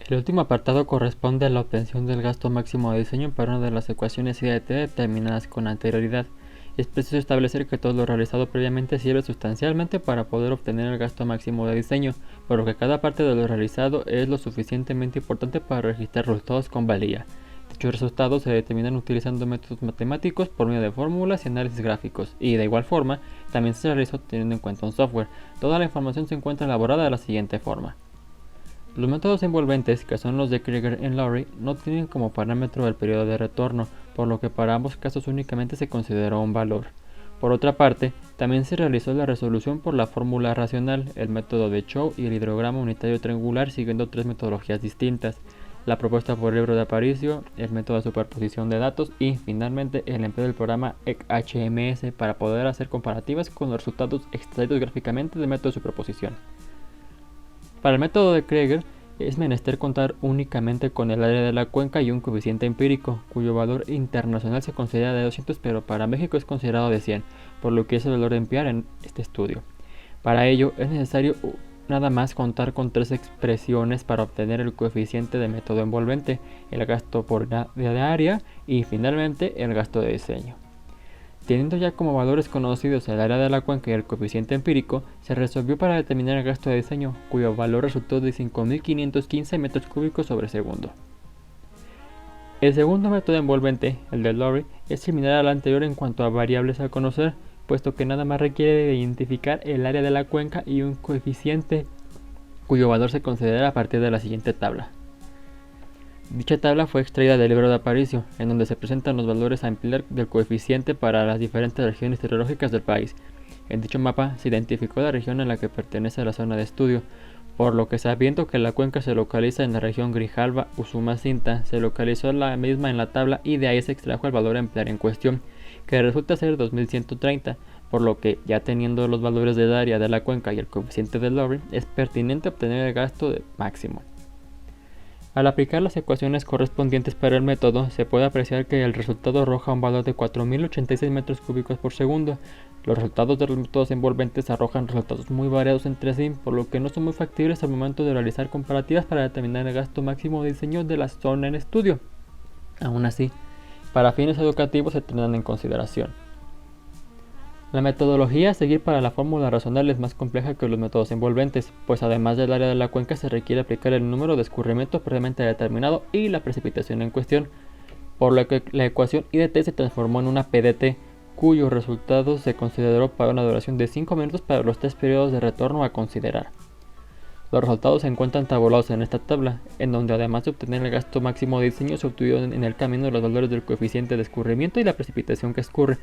El último apartado corresponde a la obtención del gasto máximo de diseño para una de las ecuaciones I de t determinadas con anterioridad. Es preciso establecer que todo lo realizado previamente sirve sustancialmente para poder obtener el gasto máximo de diseño, por lo que cada parte de lo realizado es lo suficientemente importante para registrar resultados con valía. Dichos resultados se determinan utilizando métodos matemáticos por medio de fórmulas y análisis gráficos, y de igual forma también se realiza teniendo en cuenta un software. Toda la información se encuentra elaborada de la siguiente forma. Los métodos envolventes, que son los de Krieger y Lowry, no tienen como parámetro el periodo de retorno, por lo que para ambos casos únicamente se consideró un valor. Por otra parte, también se realizó la resolución por la fórmula racional, el método de Chow y el hidrograma unitario triangular siguiendo tres metodologías distintas, la propuesta por el libro de Aparicio, el método de superposición de datos y, finalmente, el empleo del programa HMS para poder hacer comparativas con los resultados extraídos gráficamente del método de superposición. Para el método de Krieger es menester contar únicamente con el área de la cuenca y un coeficiente empírico, cuyo valor internacional se considera de 200, pero para México es considerado de 100, por lo que es el valor de emplear en este estudio. Para ello es necesario nada más contar con tres expresiones para obtener el coeficiente de método envolvente, el gasto por unidad de área y finalmente el gasto de diseño. Teniendo ya como valores conocidos el área de la cuenca y el coeficiente empírico, se resolvió para determinar el gasto de diseño, cuyo valor resultó de 5.515 metros cúbicos sobre segundo. El segundo método envolvente, el de Lowry, es similar al anterior en cuanto a variables a conocer, puesto que nada más requiere de identificar el área de la cuenca y un coeficiente, cuyo valor se considera a partir de la siguiente tabla. Dicha tabla fue extraída del libro de Aparicio, en donde se presentan los valores a emplear del coeficiente para las diferentes regiones hidrológicas del país. En dicho mapa se identificó la región a la que pertenece a la zona de estudio, por lo que sabiendo que la cuenca se localiza en la región Grijalva-Usumacinta, se localizó la misma en la tabla y de ahí se extrajo el valor a emplear en cuestión, que resulta ser 2130, por lo que, ya teniendo los valores del área de la cuenca y el coeficiente de Lowry, es pertinente obtener el gasto máximo. Al aplicar las ecuaciones correspondientes para el método, se puede apreciar que el resultado arroja un valor de 4.086 metros cúbicos por segundo. Los resultados de los métodos envolventes arrojan resultados muy variados entre sí, por lo que no son muy factibles al momento de realizar comparativas para determinar el gasto máximo de diseño de la zona en estudio. Aún así, para fines educativos se tendrán en consideración. La metodología a seguir para la fórmula racional es más compleja que los métodos envolventes, pues además del área de la cuenca se requiere aplicar el número de escurrimiento previamente determinado y la precipitación en cuestión, por lo que la ecuación I de t se transformó en una P de t, cuyo resultado se consideró para una duración de 5 minutos para los 3 periodos de retorno a considerar. Los resultados se encuentran tabulados en esta tabla, en donde además de obtener el gasto máximo de diseño se obtuvieron en el camino los valores del coeficiente de escurrimiento y la precipitación que escurre,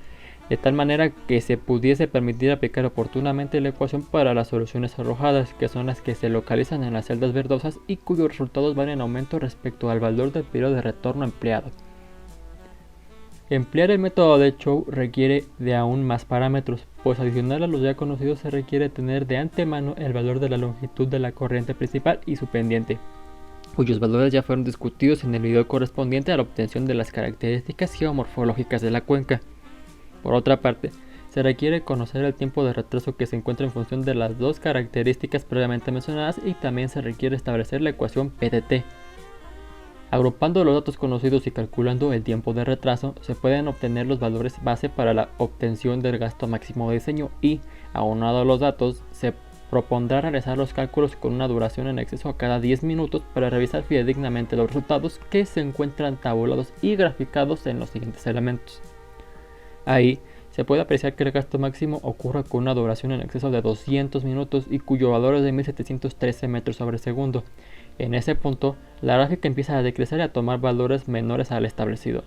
de tal manera que se pudiese permitir aplicar oportunamente la ecuación para las soluciones arrojadas, que son las que se localizan en las celdas verdosas y cuyos resultados van en aumento respecto al valor del periodo de retorno empleado. Emplear el método de Chow requiere de aún más parámetros, pues adicional a los ya conocidos se requiere tener de antemano el valor de la longitud de la corriente principal y su pendiente, cuyos valores ya fueron discutidos en el video correspondiente a la obtención de las características geomorfológicas de la cuenca. Por otra parte, se requiere conocer el tiempo de retraso que se encuentra en función de las dos características previamente mencionadas y también se requiere establecer la ecuación P de t. Agrupando los datos conocidos y calculando el tiempo de retraso, se pueden obtener los valores base para la obtención del gasto máximo de diseño y, aunado a los datos, se propondrá realizar los cálculos con una duración en exceso a cada 10 minutos para revisar fidedignamente los resultados que se encuentran tabulados y graficados en los siguientes elementos. Ahí se puede apreciar que el gasto máximo ocurre con una duración en exceso de 200 minutos y cuyo valor es de 1713 metros sobre segundo. En ese punto, la gráfica empieza a decrecer y a tomar valores menores al establecido,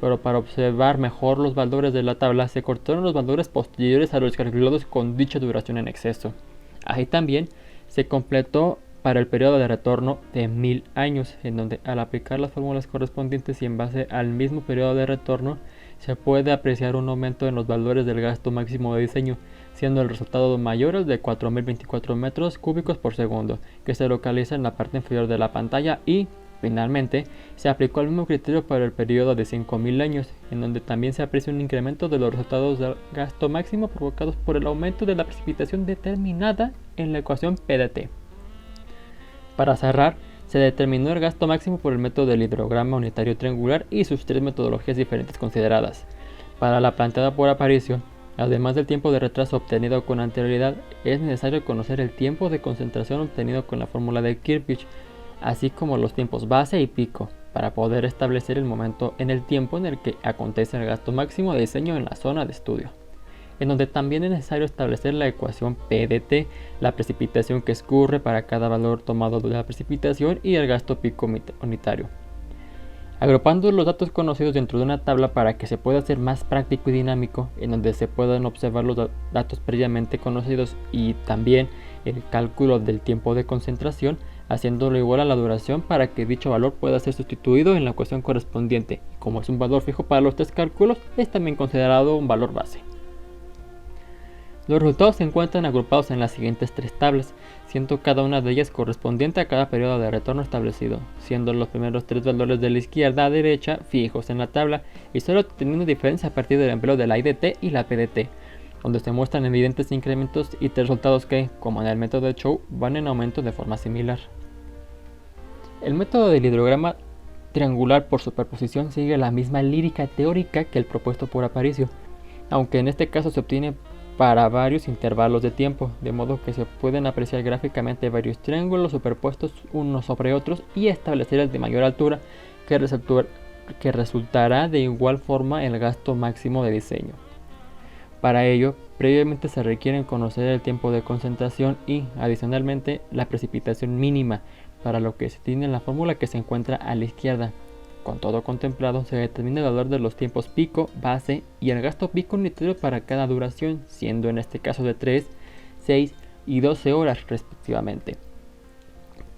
pero para observar mejor los valores de la tabla se cortaron los valores posteriores a los calculados con dicha duración en exceso. Ahí también se completó para el periodo de retorno de 1000 años, en donde al aplicar las fórmulas correspondientes y en base al mismo periodo de retorno, se puede apreciar un aumento en los valores del gasto máximo de diseño, siendo el resultado mayor el de 4024 metros cúbicos por segundo, que se localiza en la parte inferior de la pantalla y, finalmente, se aplicó el mismo criterio para el periodo de 5000 años, en donde también se aprecia un incremento de los resultados del gasto máximo provocados por el aumento de la precipitación determinada en la ecuación P de t. Para cerrar, Se determinó el gasto máximo por el método del hidrograma unitario triangular y sus 3 metodologías diferentes consideradas. Para la planteada por Aparicio, además del tiempo de retraso obtenido con anterioridad, es necesario conocer el tiempo de concentración obtenido con la fórmula de Kirchhoff, así como los tiempos base y pico, para poder establecer el momento en el tiempo en el que acontece el gasto máximo de diseño en la zona de estudio, en donde también es necesario establecer la ecuación P de T, la precipitación que escurre para cada valor tomado de la precipitación y el gasto pico unitario. Agrupando los datos conocidos dentro de una tabla para que se pueda hacer más práctico y dinámico, en donde se puedan observar los datos previamente conocidos y también el cálculo del tiempo de concentración, haciéndolo igual a la duración para que dicho valor pueda ser sustituido en la ecuación correspondiente. Y como es un valor fijo para los 3 cálculos, es también considerado un valor base. Los resultados se encuentran agrupados en las siguientes 3 tablas, siendo cada una de ellas correspondiente a cada periodo de retorno establecido, siendo los primeros 3 valores de la izquierda a derecha fijos en la tabla y solo teniendo diferencia a partir del empleo de la IDT y la PDT, donde se muestran evidentes incrementos y 3 resultados que, como en el método de Chow, van en aumento de forma similar. El método del hidrograma triangular por superposición sigue la misma lírica teórica que el propuesto por Aparicio, aunque en este caso se obtiene para varios intervalos de tiempo, de modo que se pueden apreciar gráficamente varios triángulos superpuestos unos sobre otros y establecer el de mayor altura que resultará de igual forma el gasto máximo de diseño. Para ello, previamente se requiere conocer el tiempo de concentración y, adicionalmente, la precipitación mínima, para lo que se tiene la fórmula que se encuentra a la izquierda. Con todo contemplado, se determina el valor de los tiempos pico, base y el gasto pico unitario para cada duración, siendo en este caso de 3, 6 y 12 horas respectivamente.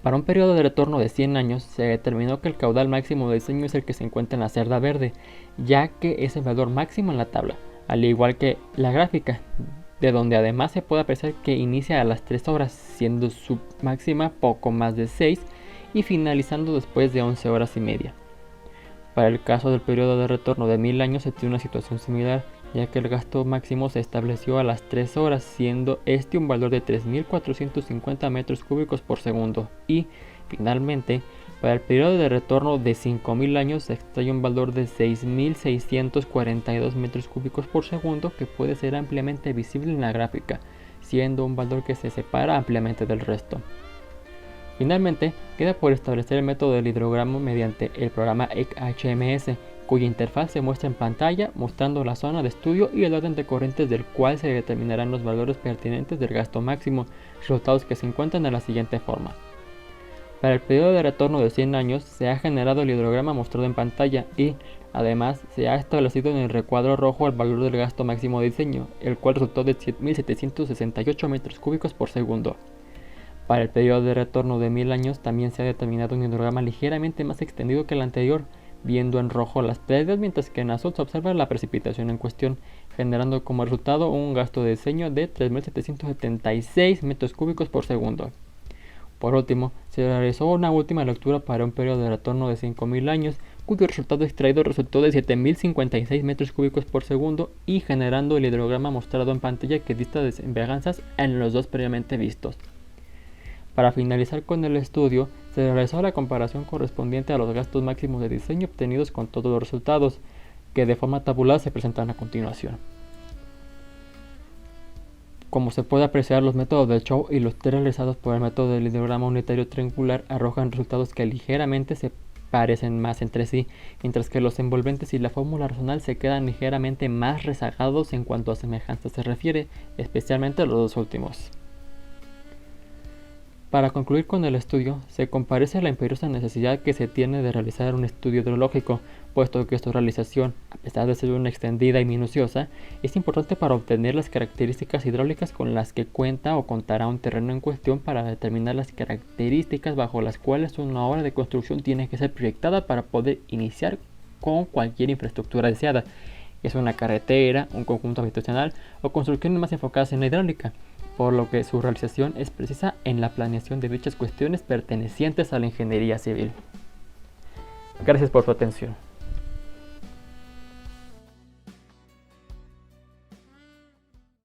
Para un periodo de retorno de 100 años, se determinó que el caudal máximo de diseño es el que se encuentra en la cerda verde, ya que es el valor máximo en la tabla, al igual que la gráfica, de donde además se puede apreciar que inicia a las 3 horas, siendo su máxima poco más de 6 y finalizando después de 11 horas y media. Para el caso del periodo de retorno de 1000 años se tiene una situación similar, ya que el gasto máximo se estableció a las 3 horas, siendo este un valor de 3.450 metros cúbicos por segundo. Y, finalmente, para el periodo de retorno de 5000 años se extrae un valor de 6.642 metros cúbicos por segundo que puede ser ampliamente visible en la gráfica, siendo un valor que se separa ampliamente del resto. Finalmente, queda por establecer el método del hidrograma mediante el programa HMS, cuya interfaz se muestra en pantalla mostrando la zona de estudio y el orden de corrientes del cual se determinarán los valores pertinentes del gasto máximo, resultados que se encuentran de la siguiente forma. Para el periodo de retorno de 100 años se ha generado el hidrograma mostrado en pantalla y, además, se ha establecido en el recuadro rojo el valor del gasto máximo de diseño, el cual resultó de 7.768 metros cúbicos por segundo. Para el periodo de retorno de 1000 años también se ha determinado un hidrograma ligeramente más extendido que el anterior, viendo en rojo las pérdidas mientras que en azul se observa la precipitación en cuestión, generando como resultado un gasto de diseño de 3.776 metros cúbicos por segundo. Por último, se realizó una última lectura para un periodo de retorno de 5000 años, cuyo resultado extraído resultó de 7056 metros cúbicos por segundo y generando el hidrograma mostrado en pantalla que dista desembeganzas en los dos previamente vistos. Para finalizar con el estudio, se realizó la comparación correspondiente a los gastos máximos de diseño obtenidos con todos los resultados, que de forma tabular se presentan a continuación. Como se puede apreciar, los métodos de Chow y los 3 realizados por el método del hidrograma unitario triangular arrojan resultados que ligeramente se parecen más entre sí, mientras que los envolventes y la fórmula racional se quedan ligeramente más rezagados en cuanto a semejanza se refiere, especialmente los dos últimos. Para concluir con el estudio, se comparece la imperiosa necesidad que se tiene de realizar un estudio hidrológico, puesto que su realización, a pesar de ser una extendida y minuciosa, es importante para obtener las características hidráulicas con las que cuenta o contará un terreno en cuestión para determinar las características bajo las cuales una obra de construcción tiene que ser proyectada para poder iniciar con cualquier infraestructura deseada, ya sea una carretera, un conjunto habitacional o construcciones más enfocadas en la hidráulica, por lo que su realización es precisa en la planeación de dichas cuestiones pertenecientes a la ingeniería civil. Gracias por su atención.